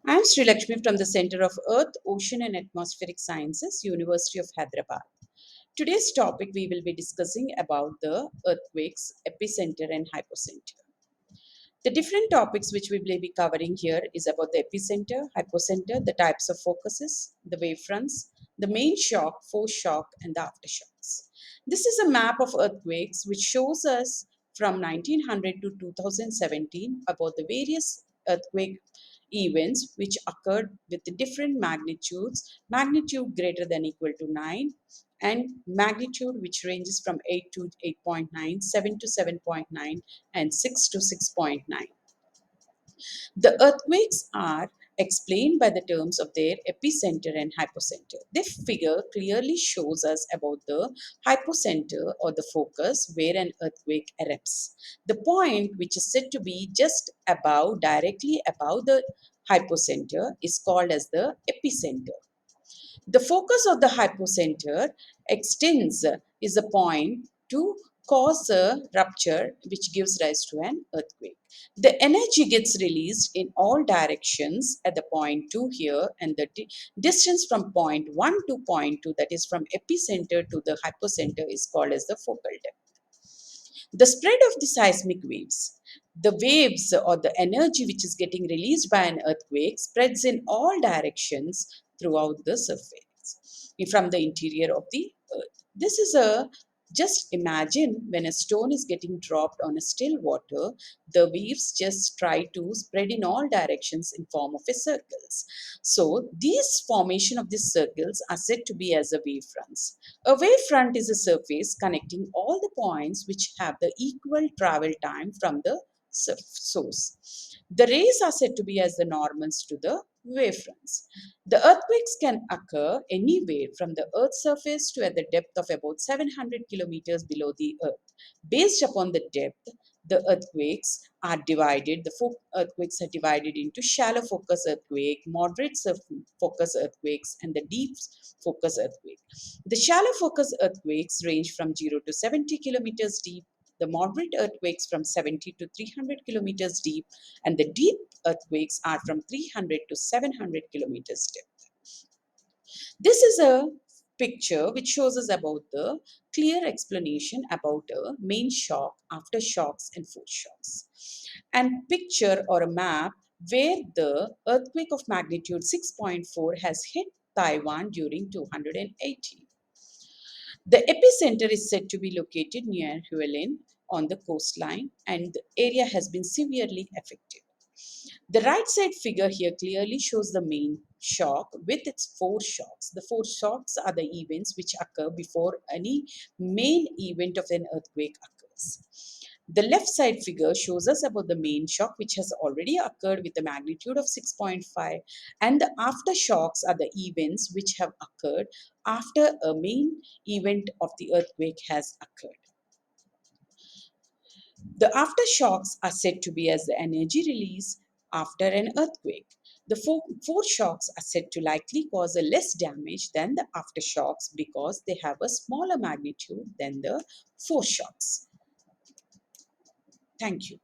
I am Sri Lakshmi from the Center of Earth, Ocean and Atmospheric Sciences, University of Hyderabad. Today's topic we will be discussing about the earthquakes, epicenter and hypocenter. The different topics which we will be covering here is about the epicenter, hypocenter, the types of focuses, the wavefronts, the main shock, force shock, and the aftershocks. This is a map of earthquakes which shows us from 1900 to 2017 about the various earthquake events which occurred with the different magnitudes, magnitude greater than equal to 9, and magnitude which ranges from 8 to 8.9, 7 to 7.9, and 6 to 6.9. The earthquakes are explained by the terms of their epicenter and hypocenter. This figure clearly shows us about the hypocenter or the focus where an earthquake erupts. The point which is said to be just above, directly above the hypocenter is called as the epicenter. The focus of the hypocenter extends is a point to cause a rupture which gives rise to an earthquake. The energy gets released in all directions at the point 2 here, and the distance from point 1 to point 2, that is from epicenter to the hypocenter, is called as the focal depth. The spread of the seismic waves. The waves or the energy which is getting released by an earthquake spreads in all directions throughout the surface from the interior of the earth. This is a just imagine when a stone is getting dropped on a still water, the waves just try to spread in all directions in form of a circles. So these formation of these circles are said to be as a wavefronts. A wavefront is a surface connecting all the points which have the equal travel time from the source. The rays are said to be as the normals to the wavefronts. The earthquakes can occur anywhere from the Earth's surface to at the depth of about 700 kilometers below the Earth. Based upon the depth, the earthquakes are divided. The earthquakes are divided into shallow focus earthquake, moderate focus earthquakes, and the deep focus earthquake. The shallow focus earthquakes range from 0 to 70 kilometers deep, the moderate earthquakes from 70 to 300 kilometers deep, and the deep earthquakes are from 300 to 700 kilometers deep. This is a picture which shows us about the clear explanation about a main shock, aftershocks, and foreshocks. And picture or a map where the earthquake of magnitude 6.4 has hit Taiwan during 280. The epicenter is said to be located near Hualien on the coastline, and the area has been severely affected. The right side figure here clearly shows the main shock with its four shocks. The four shocks are the events which occur before any main event of an earthquake occurs. The left side figure shows us about the main shock which has already occurred with a magnitude of 6.5, and the aftershocks are the events which have occurred after a main event of the earthquake has occurred. The aftershocks are said to be as the energy release after an earthquake. The foreshocks are said to likely cause a less damage than the aftershocks because they have a smaller magnitude than the foreshocks. Thank you.